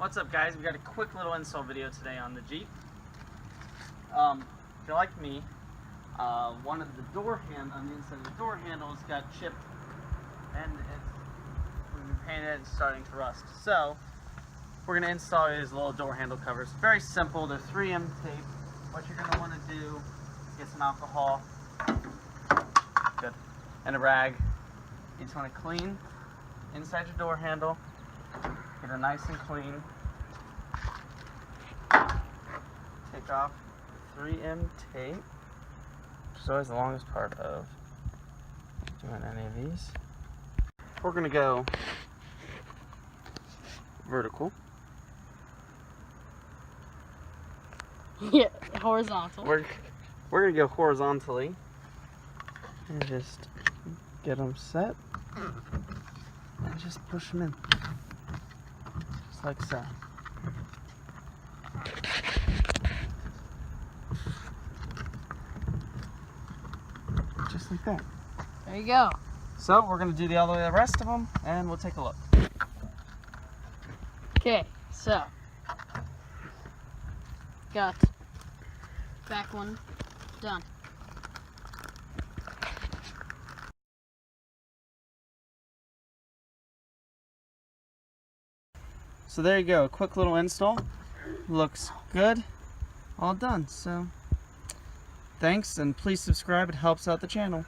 What's up, guys? We got a quick little install video today on the Jeep. If you're like me, one of the door handles on the inside of the door handles got chipped, and we've been painting it and starting to rust. So we're going to install these little door handle covers. Very simple. They're 3M tape. What you're going to want to do is get some alcohol, good, and a rag. You just want to clean inside your door handle. Get it nice and clean. Take off 3M tape, which is always the longest part of doing any of these. We're going to go vertical. Yeah, horizontal. We're going to go horizontally and just get them set and just push them in. Just like so. Just like that. There you go. So we're going to do the other way the rest of them, and we'll take a look. Okay, so got back one done. So there you go, a quick little install. Looks good. All done. So thanks, and please subscribe. It helps out the channel.